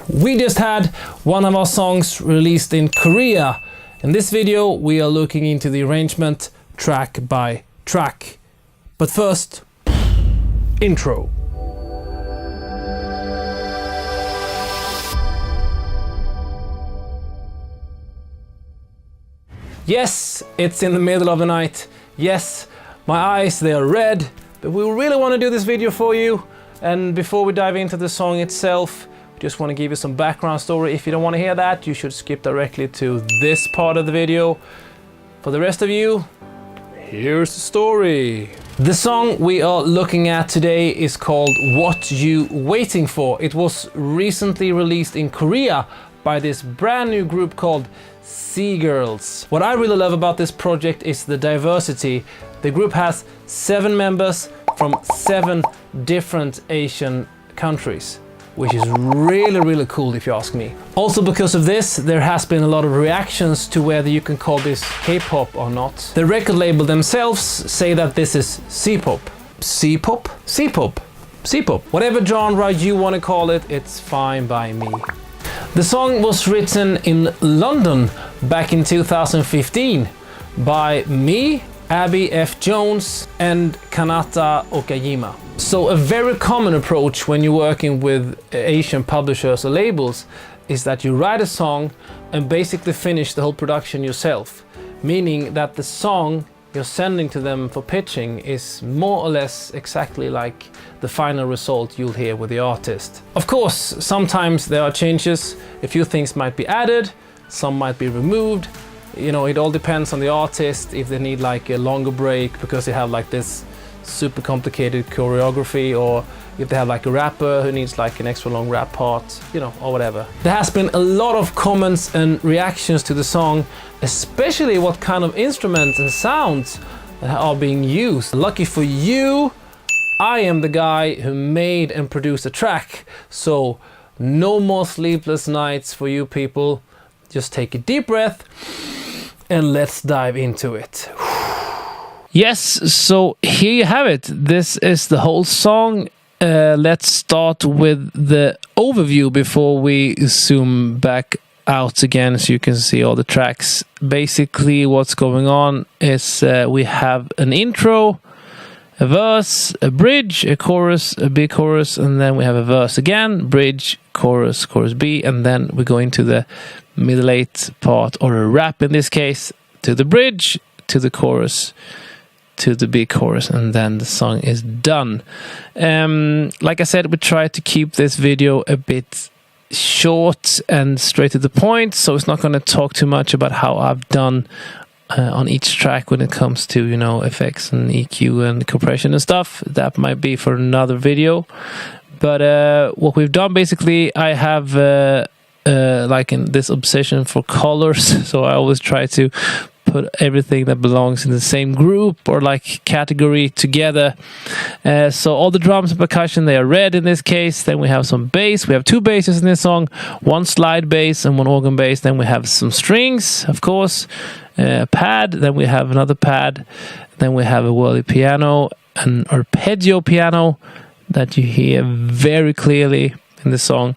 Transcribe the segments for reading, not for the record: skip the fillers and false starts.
We just had one of our songs released in Korea. In this video, we are looking into the arrangement track by track. But first, intro. Yes, it's in the middle of the night. Yes, my eyes, they are red, but we really want to do this video for you. And before we dive into the song itself, just want to give you some background story. If you don't want to hear that, you should skip directly to this part of the video. For the rest of you, here's the story. The song we are looking at today is called What You Waiting For. It was recently released in Korea by this brand new group called SEAGIRLS. What I really love about this project is the diversity. The group has 7 members from 7 different Asian countries, which is really cool if you ask me. Also because of this, there has been a lot of reactions to whether you can call this K-pop or not. The record label themselves say that this is C-pop. C-pop? C-pop. C-pop. Whatever genre you want to call it, it's fine by me. The song was written in London back in 2015 by me, Abby F. Jones and Kanata Okajima. So a very common approach when you're working with Asian publishers or labels is that you write a song and basically finish the whole production yourself, meaning that the song you're sending to them for pitching is more or less exactly like the final result you'll hear with the artist. Of course, sometimes there are changes. A few things might be added, some might be removed. You know, it all depends on the artist, if they need like a longer break because they have like this super complicated choreography, or if they have like a rapper who needs like an extra long rap part, you know, or whatever. There has been a lot of comments and reactions to the song, especially what kind of instruments and sounds are being used. Lucky for you, I am the guy who made and produced the track, so no more sleepless nights for you people. Just take a deep breath and let's dive into it. Yes, so here you have it. This is the whole song. Let's start with the overview before we zoom back out again so you can see all the tracks. Basically what's going on is we have an intro, a verse, a bridge, a chorus, a big chorus, and then we have a verse again, bridge, chorus, chorus B, and then we go into the middle 8 part, or a rap in this case, to the bridge, to the chorus, to the big chorus, and then the song is done. Like I said, we try to keep this video a bit short and straight to the point, so it's not going to talk too much about how I've done on each track when it comes to, you know, effects and EQ and compression and stuff. That might be for another video. But what we've done, basically, I have like in this obsession for colors, so I always try to put everything that belongs in the same group or like category together. So all the drums and percussion, they are red in this case. Then we have some bass. We have 2 basses in this song, 1 slide bass and 1 organ bass. Then we have some strings, of course, a pad. Then we have another pad. Then we have a whirly piano, an arpeggio piano that you hear very clearly in the song.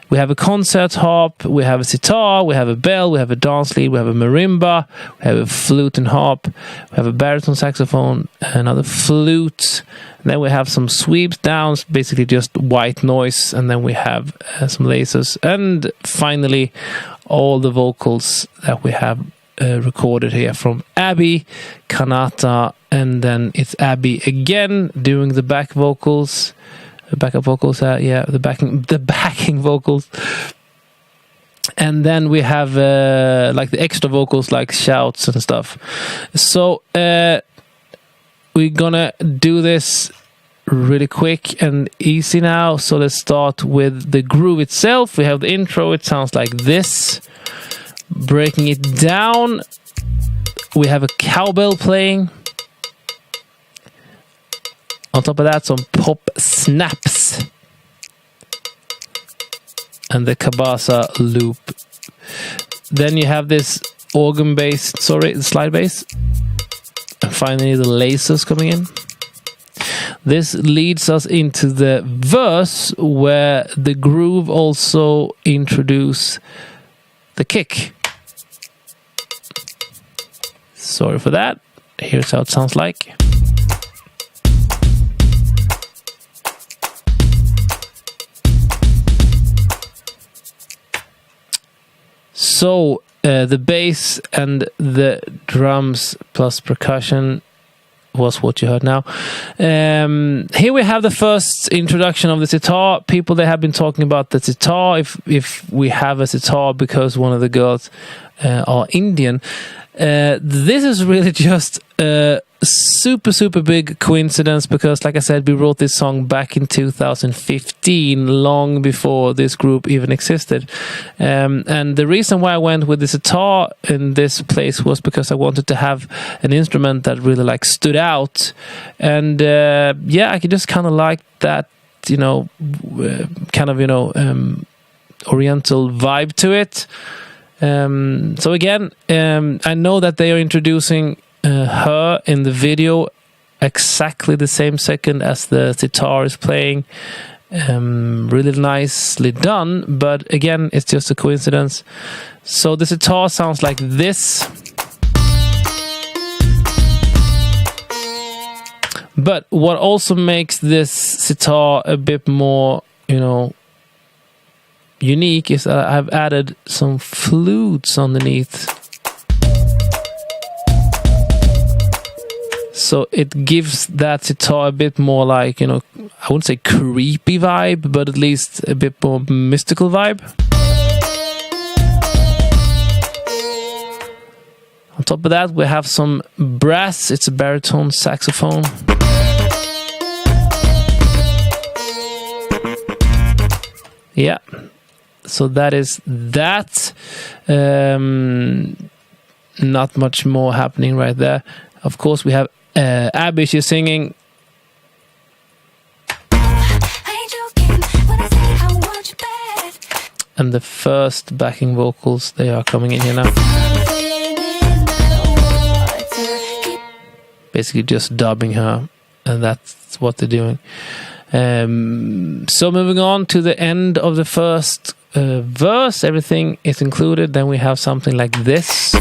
We have a concert harp, we have a sitar, we have a bell, we have a dance lead, we have a marimba, we have a flute and harp, we have a baritone saxophone, another flute, and then we have some sweeps, downs, basically just white noise, and then we have some lasers, and finally all the vocals that we have recorded here from Abby, Kanata, and then it's Abby again doing the back vocals. Backup vocals, the backing vocals, and then we have like the extra vocals, like shouts and stuff. So we're gonna do this really quick and easy now. So let's start with the groove itself. We have the intro. It sounds like this. Breaking it down, we have a cowbell playing. On top of that, some pop snaps. And the kabasa loop. Then you have this organ bass, slide bass. And finally the lasers coming in. This leads us into the verse where the groove also introduces the kick. Sorry for that. Here's how it sounds like. So the bass and the drums plus percussion was what you heard now. Here we have the first introduction of the sitar. People, they have been talking about the sitar, if we have a sitar because one of the girls are Indian. This is really just a super big coincidence because, like I said, we wrote this song back in 2015, long before this group even existed. And the reason why I went with the sitar in this place was because I wanted to have an instrument that really like stood out. And yeah, I could just kind of like that, you know, kind of, you know, oriental vibe to it. So again, I know that they are introducing her in the video exactly the same second as the sitar is playing. Really nicely done, but again, it's just a coincidence. So the sitar sounds like this. But what also makes this sitar a bit more, you know, unique is that I've added some flutes underneath. So it gives that sitar a bit more like, you know, I wouldn't say creepy vibe, but at least a bit more mystical vibe. On top of that, we have some brass. It's a baritone saxophone. Yeah. So that is that. Not much more happening right there. Of course, we have Abby, she's singing. And the first backing vocals, they are coming in here now. Basically just dubbing her, and that's what they're doing. So moving on to the end of the first verse, everything is included. Then we have something like this.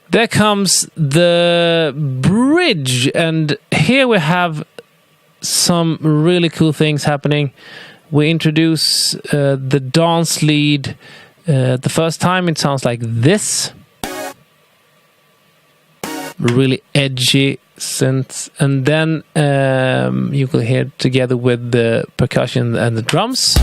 There comes the bridge, and here we have some really cool things happening. We introduce the dance lead. The first time it sounds like this. Really edgy synth. And then you can hear it together with the percussion and the drums.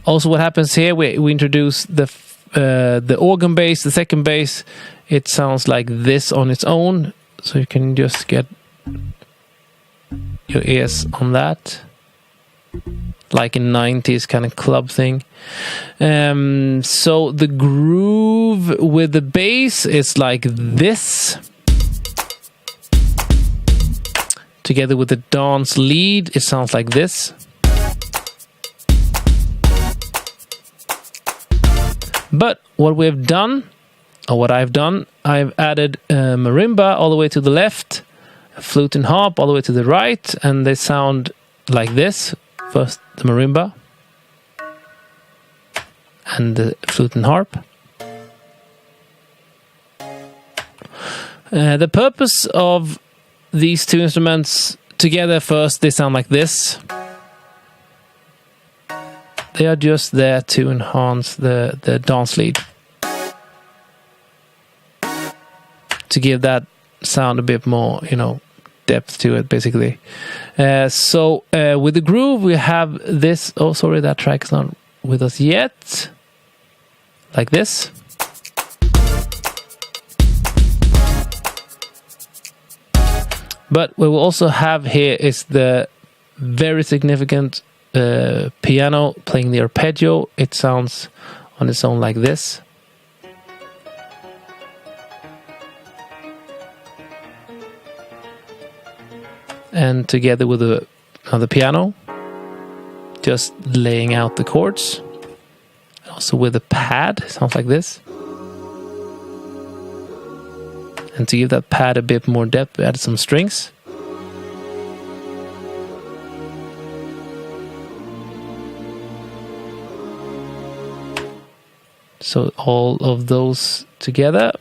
Also what happens here, we introduce the organ bass, the second bass. It sounds like this on its own, so you can just get your ears on that, like a 90s kind of club thing. So the groove with the bass is like this, together with the dance lead it sounds like this. But what we've done, or what I've done, I've added marimba all the way to the left, a flute and harp all the way to the right, and they sound like this. First the marimba, and the flute and harp. The purpose of these two instruments together, first they sound like this. They are just there to enhance the dance lead, to give that sound a bit more, you know, depth to it, basically. So with the groove we have this. Oh, sorry, that track is not with us yet. Like this. What we will also have here is the very significant piano playing the arpeggio. It sounds on its own like this. And together with another piano, just laying out the chords. Also with a pad, it sounds like this. And to give that pad a bit more depth, we added some strings. So all of those together.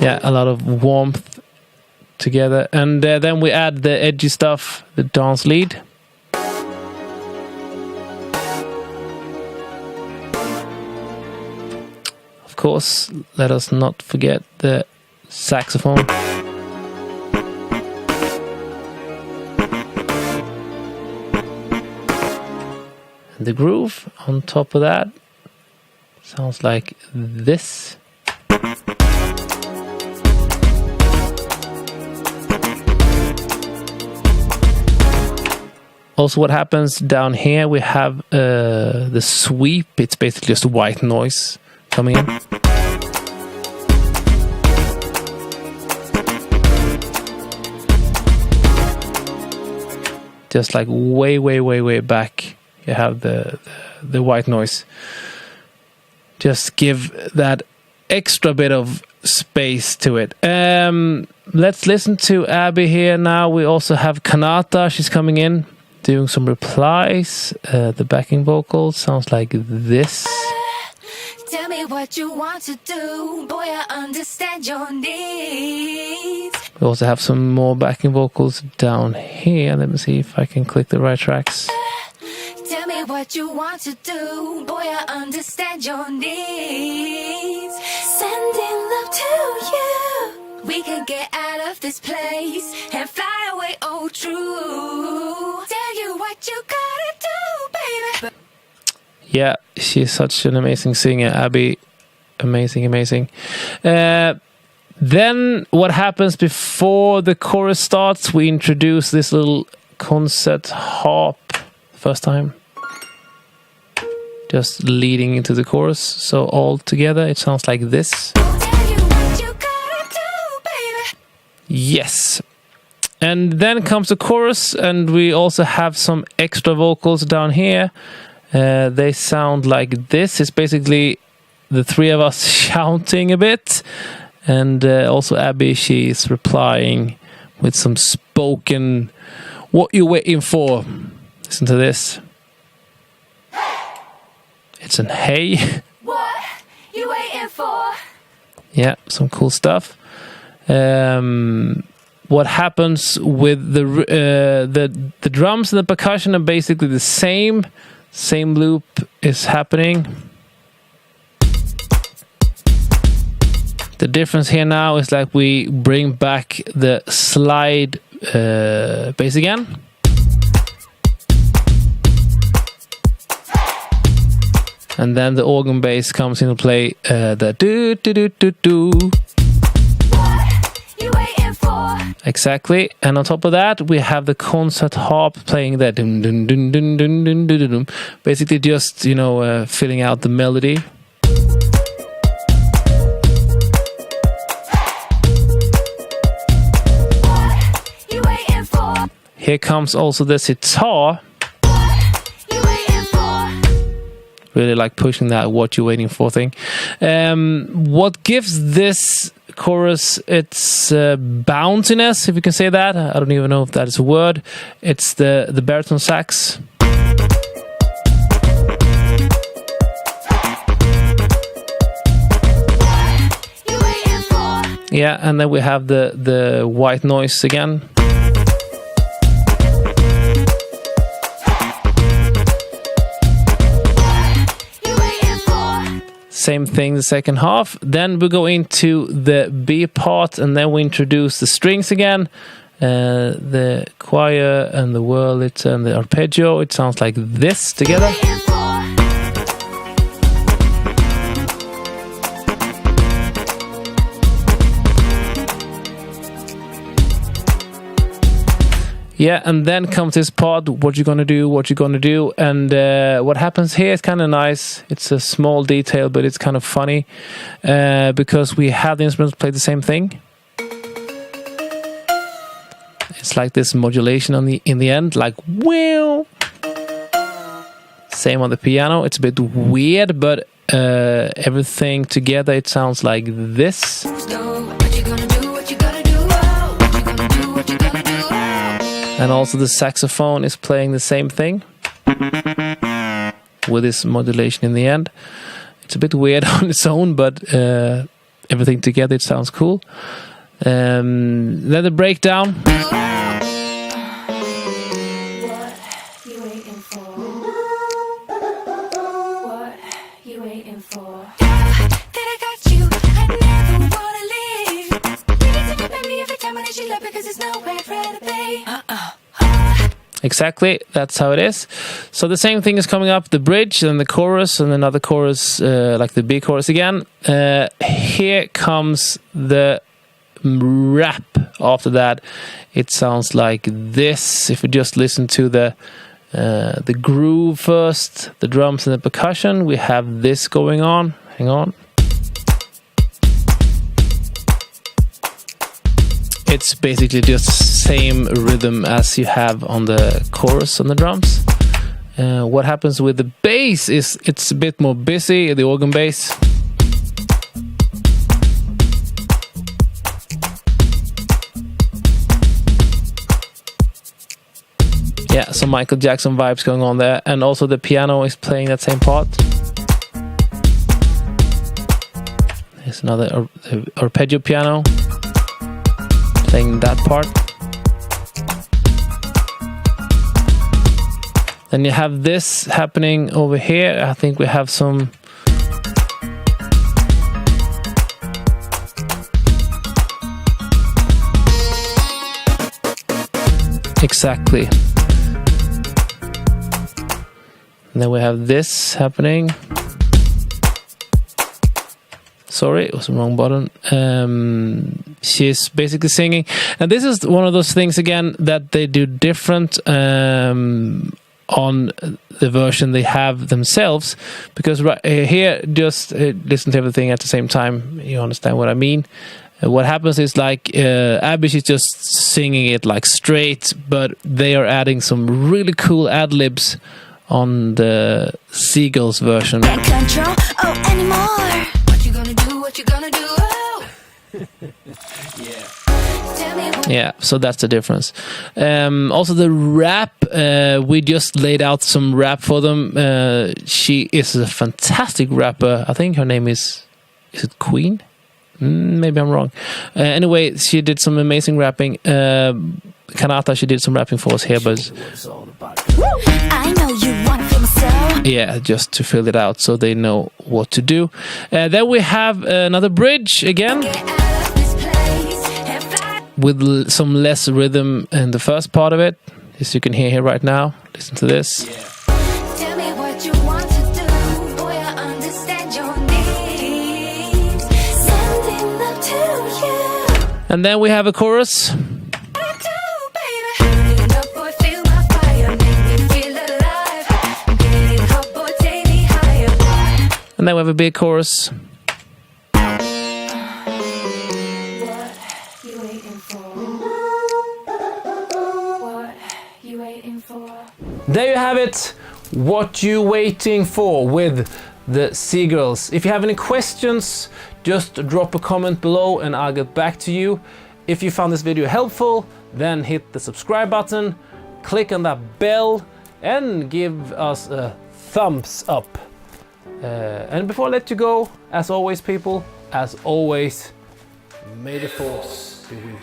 Yeah, a lot of warmth together. And then we add the edgy stuff, the dance lead. Of course, let us not forget the saxophone. And the groove on top of that sounds like this. Also, what happens down here, we have the sweep. It's basically just white noise coming in. Just like way back, you have the white noise. Just give that extra bit of space to it. Let's listen to Abby here now. We also have Kanata. She's coming in, doing some replies. The backing vocal sounds like this. Tell me what you want to do, boy, I understand your needs. We also have some more backing vocals down here. Let me see if I can click the right tracks. Tell me what you want to do, boy, I understand your needs. Sending love to you. We can get out of this place and fly away, oh true. Tell you what you gotta do, baby. Yeah, she's such an amazing singer, Abby. Amazing. Then what happens before the chorus starts? We introduce this little concert harp first time. Just leading into the chorus. So all together it sounds like this. Yes. And then comes the chorus, and we also have some extra vocals down here. They sound like this. It's basically the three of us shouting a bit. And also Abby, she's replying with some spoken, what you waiting for? Listen to this. It's an hey. What you waiting for? Yeah, some cool stuff. What happens with the drums and the percussion are basically the same. Same loop is happening. The difference here now is like we bring back the slide bass again. And then the organ bass comes into play. The do do do do do. What you waiting for? Exactly. And on top of that, we have the concert harp playing that dun dun dun dun dun dun dun dun. Basically, just filling out the melody. What you waiting for? Here comes also the sitar. What you waiting for? Really like pushing that "what you waiting for" thing. What gives this chorus its bounciness, if you can say that? I don't even know if that is a word. It's the baritone sax. You waiting for? Yeah, and then we have the white noise again. Same thing the second half. Then we go into the B part, and then we introduce the strings again. The choir and the whirl and the arpeggio. It sounds like this together. Yeah, and then comes this part, what you gonna do, and what happens here is kind of nice. It's a small detail, but it's kind of funny, because we have the instruments play the same thing. It's like this modulation in the end, like, wow. Same on the piano. It's a bit weird, but everything together it sounds like this. And also the saxophone is playing the same thing with this modulation in the end. It's a bit weird on its own, but everything together it sounds cool. Then the breakdown. Exactly, that's how it is. So the same thing is coming up, the bridge, and the chorus, and another chorus, like the B chorus again. Here comes the rap after that. It sounds like this. If you just listen to the groove first, the drums and the percussion, we have this going on. Hang on. It's basically just same rhythm as you have on the chorus on the drums. What happens with the bass is it's a bit more busy, the organ bass. Yeah, some Michael Jackson vibes going on there, and also the piano is playing that same part. Here's another arpeggio piano playing that part. Then you have this happening over here. I think we have some exactly. And then we have this happening. Sorry, it was the wrong button. She's basically singing. And this is one of those things, again, that they do different on the version they have themselves. Because right here, just listen to everything at the same time. You understand what I mean? What happens is like Abby, she's just singing it like straight, but they are adding some really cool ad-libs on the Seagulls version. Can't control, anymore. What you gonna do? What you gonna do? Oh. Yeah, so that's the difference. Also the rap, we just laid out some rap for them. She is a fantastic rapper. I think her name is it Queen? Maybe I'm wrong. Anyway, she did some amazing rapping. Kanata, she did some rapping for us here, but I know you want to feel myself. Yeah, just to fill it out so they know what to do. Then we have another bridge again with some less rhythm in the first part of it, as you can hear here right now. Listen to this. Tell me what you want to do, boy, I understand your needs. Sending love to you. And then we have a chorus. And then we have a big chorus. There you have it. What you waiting for with the Seagulls. If you have any questions, just drop a comment below and I'll get back to you. If you found this video helpful, then hit the subscribe button, click on that bell and give us a thumbs up. And before I let you go, as always people, as always, may the force be with you.